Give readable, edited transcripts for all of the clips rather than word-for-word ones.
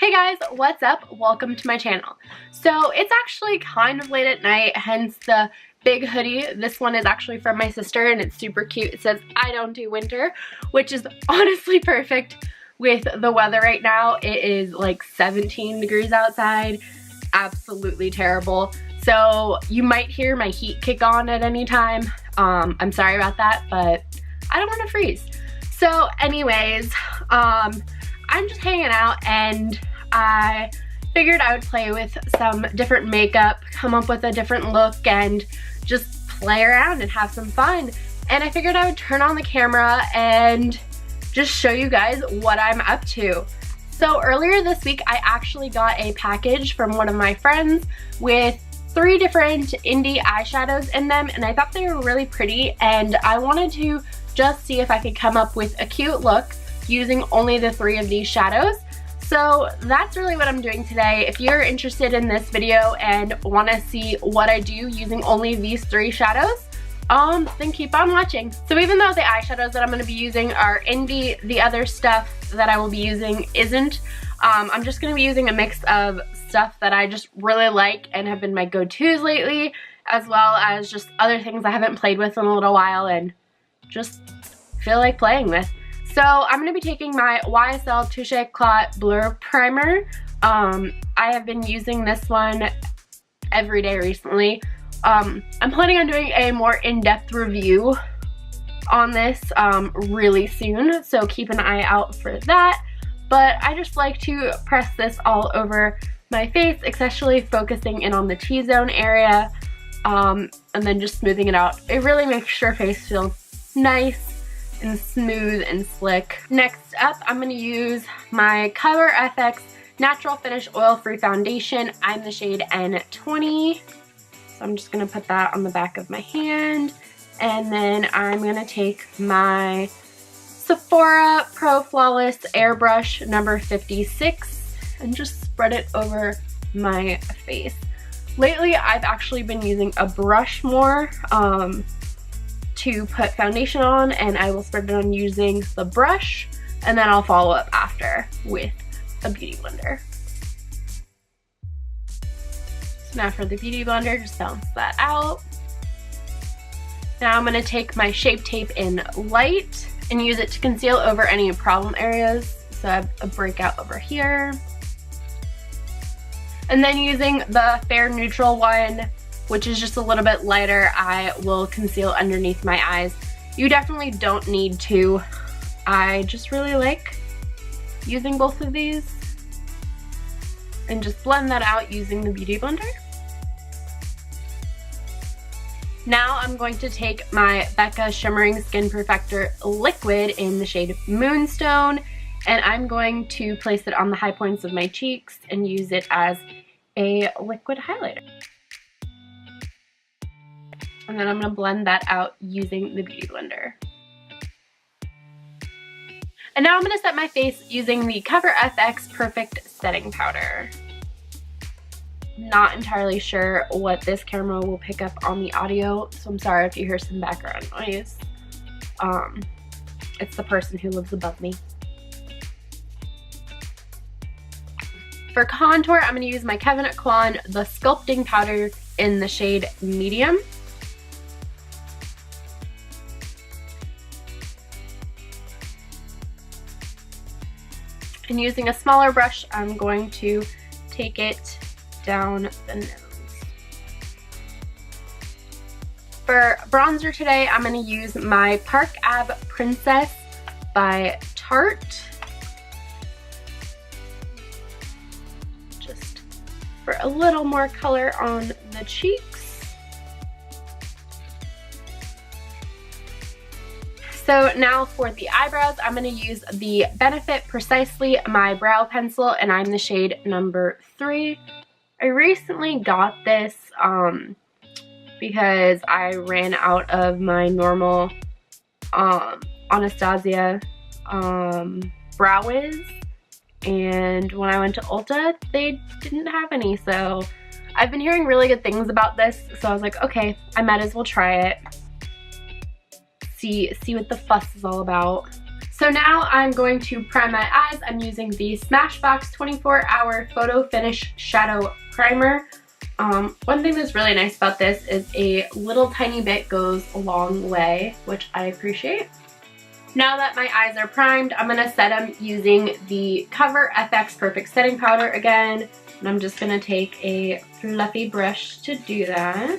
Hey guys, what's up? Welcome to my channel. So it's actually kind of late at night, hence the big hoodie. This one is actually from my sister and it's super cute. It says, "I don't do winter," which is honestly perfect with the weather right now. It is like 17 degrees outside. Absolutely terrible. So you might hear my heat kick on at any time. I'm sorry about that, but I don't want to freeze. So anyways, I'm just hanging out and I figured I would play with some different makeup, come up with a different look, and just play around and have some fun. And I figured I would turn on the camera and just show you guys what I'm up to. So earlier this week, I actually got a package from one of my friends with 3 different indie eyeshadows in them, and I thought they were really pretty, and I wanted to just see if I could come up with a cute look using only the 3 of these shadows. So that's really what I'm doing today. If you're interested in this video and want to see what I do using only these 3 shadows, then keep on watching. So even though the eyeshadows that I'm going to be using are indie, the other stuff that I will be using isn't. I'm just going to be using a mix of stuff that I just really like and have been my go-tos lately, as well as just other things I haven't played with in a little while and just feel like playing with. So I'm going to be taking my YSL Touche Eclat Blur Primer. I have been using this one every day recently. I'm planning on doing a more in-depth review on this really soon, so keep an eye out for that. But I just like to press this all over my face, especially focusing in on the T-zone area, and then just smoothing it out. It really makes your face feel nice and smooth and slick. Next up, I'm going to use my Color FX Natural Finish Oil-Free Foundation. I'm the shade N20. So I'm just going to put that on the back of my hand. And then I'm going to take my Sephora Pro Flawless Airbrush number 56 and just spread it over my face. Lately, I've actually been using a brush more to put foundation on, and I will spread it on using the brush, and then I'll follow up after with a beauty blender. So now for the beauty blender, just balance that out. Now I'm going to take my Shape Tape in Light and use it to conceal over any problem areas. So I have a breakout over here. And then using the Fair Neutral one, which is just a little bit lighter, I will conceal underneath my eyes. You definitely don't need to. I just really like using both of these. And just blend that out using the Beauty Blender. Now I'm going to take my Becca Shimmering Skin Perfector Liquid in the shade Moonstone, and I'm going to place it on the high points of my cheeks and use it as a liquid highlighter. And then I'm going to blend that out using the Beauty Blender. And now I'm going to set my face using the Cover FX Perfect Setting Powder. Not entirely sure what this camera will pick up on the audio, so I'm sorry if you hear some background noise. It's the person who lives above me. For contour, I'm going to use my Kevyn Aucoin, the Sculpting Powder in the shade Medium. And using a smaller brush, I'm going to take it down the nose. For bronzer today, I'm going to use my Park Ab Princess by Tarte. Just for a little more color on the cheeks. So now for the eyebrows, I'm going to use the Benefit Precisely My Brow Pencil, and I'm the shade number 3. I recently got this because I ran out of my normal Anastasia Brow Wiz, and when I went to Ulta, they didn't have any, so I've been hearing really good things about this, so I was like, okay, I might as well try it. See what the fuss is all about. So now I'm going to prime my eyes. I'm using the Smashbox 24-Hour Photo Finish Shadow Primer. One thing that's really nice about this is a little tiny bit goes a long way, which I appreciate. Now that my eyes are primed, I'm going to set them using the Cover FX Perfect Setting Powder again. And I'm just going to take a fluffy brush to do that.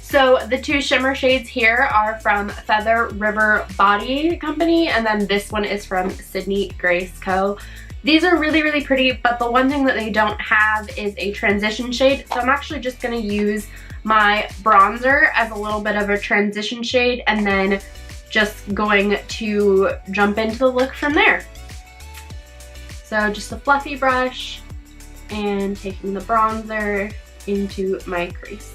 So the two shimmer shades here are from Feather River Body Company, and then this one is from Sydney Grace Co. These are really, really pretty, but the one thing that they don't have is a transition shade, so I'm actually just going to use my bronzer as a little bit of a transition shade, and then just going to jump into the look from there. So just a fluffy brush, and taking the bronzer into my crease.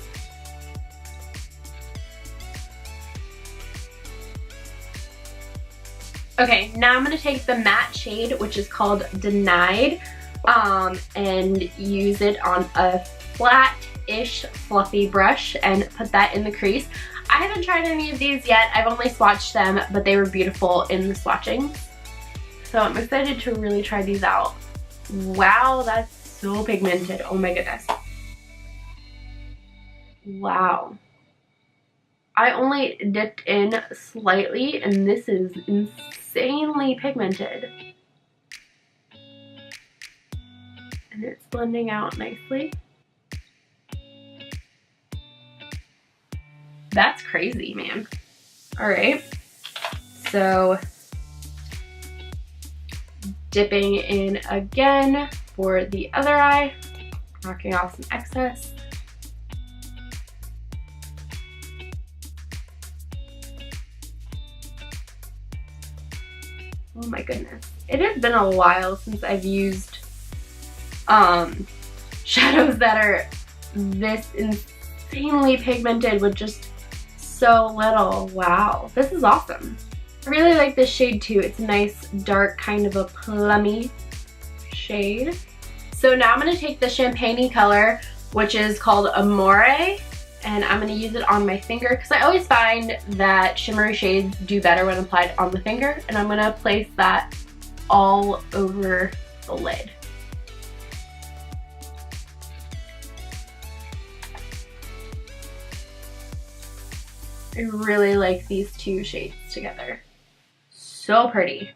Okay, now I'm going to take the matte shade, which is called Denied, and use it on a flat-ish fluffy brush and put that in the crease. I haven't tried any of these yet. I've only swatched them, but they were beautiful in the swatching. So I'm excited to really try these out. Wow, that's so pigmented. Oh my goodness. Wow. I only dipped in slightly, and this is insanely pigmented. And it's blending out nicely. That's crazy, man. All right, so dipping in again for the other eye, knocking off some excess. Oh my goodness. It has been a while since I've used shadows that are this insanely pigmented with just so little. Wow, this is awesome. I really like this shade too. It's a nice dark kind of a plummy shade. So now I'm going to take the champagne color, which is called Amore, and I'm going to use it on my finger because I always find that shimmery shades do better when applied on the finger, and I'm going to place that all over the lid. I really like these two shades together. So pretty.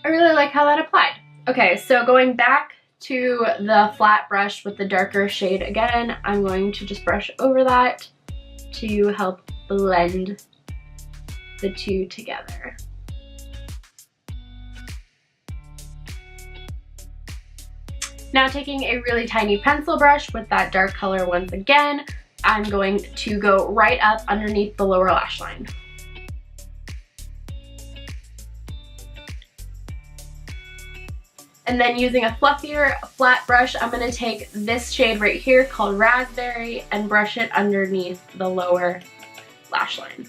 I really like how that applied. Okay, so going back to the flat brush with the darker shade again, I'm going to just brush over that to help blend the two together. Now taking a really tiny pencil brush with that dark color once again, I'm going to go right up underneath the lower lash line. And then using a fluffier flat brush, I'm going to take this shade right here called Raspberry and brush it underneath the lower lash line.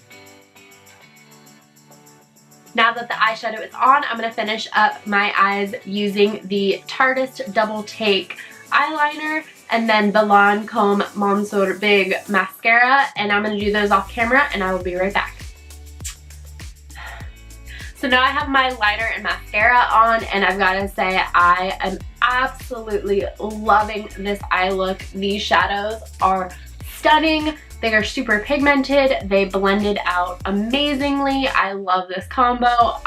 Now that the eyeshadow is on, I'm going to finish up my eyes using the Tarteist Double Take eyeliner and then the Lancôme Monsieur Big mascara, and I'm going to do those off camera and I will be right back. So now I have my liner and mascara on, and I've got to say I am absolutely loving this eye look. These shadows are stunning. They are super pigmented. They blended out amazingly. I love this combo.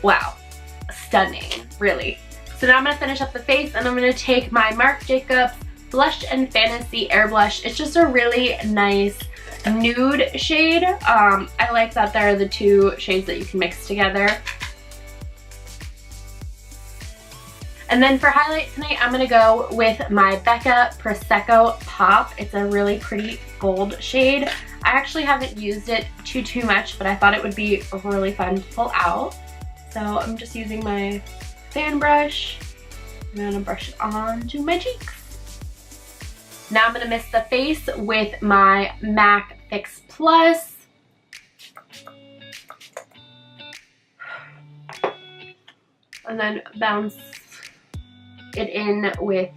Wow, stunning, really. So now I'm going to finish up the face, and I'm going to take my Marc Jacobs Blush and Fantasy Air Blush. It's just a really nice nude shade. I like that there are the two shades that you can mix together. And then for highlight tonight, I'm going to go with my Becca Prosecco Pop. It's a really pretty gold shade. I actually haven't used it too much, but I thought it would be really fun to pull out. So I'm just using my fan brush. I'm going to brush it onto my cheeks. Now I'm going to mist the face with my MAC Fix Plus. And then bounce it in with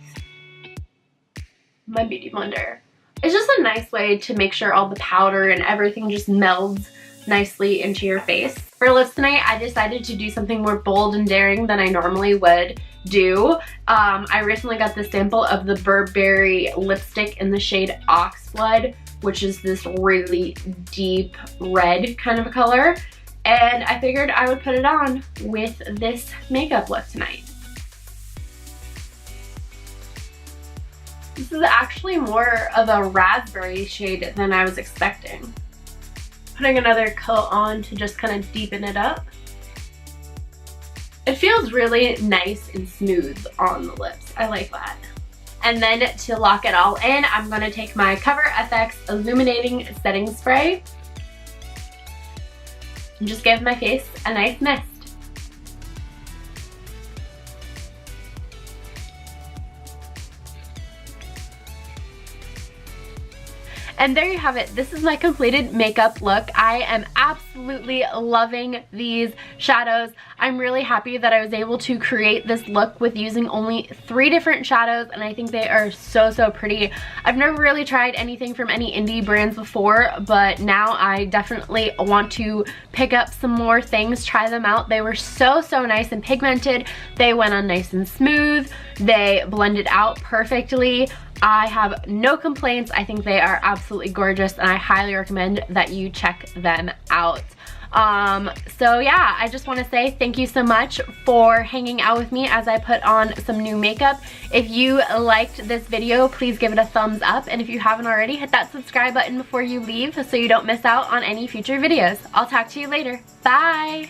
my Beauty Blender. It's just a nice way to make sure all the powder and everything just melds nicely into your face. For lips tonight, I decided to do something more bold and daring than I normally would do. I recently got the sample of the Burberry lipstick in the shade Oxblood, which is this really deep red kind of a color. And I figured I would put it on with this makeup look tonight. This is actually more of a raspberry shade than I was expecting. Putting another coat on to just kind of deepen it up. It feels really nice and smooth on the lips. I like that. And then to lock it all in, I'm going to take my Cover FX Illuminating Setting Spray and just give my face a nice mist. And there you have it. This is my completed makeup look. I am absolutely loving these shadows. I'm really happy that I was able to create this look with using only 3 different shadows, and I think they are so, so pretty. I've never really tried anything from any indie brands before, but now I definitely want to pick up some more things, try them out. They were so, so nice and pigmented. They went on nice and smooth. They blended out perfectly. I have no complaints. I think they are absolutely gorgeous, and I highly recommend that you check them out. So yeah, I just want to say thank you so much for hanging out with me as I put on some new makeup. If you liked this video, please give it a thumbs up, and if you haven't already, hit that subscribe button before you leave so you don't miss out on any future videos. I'll talk to you later. Bye!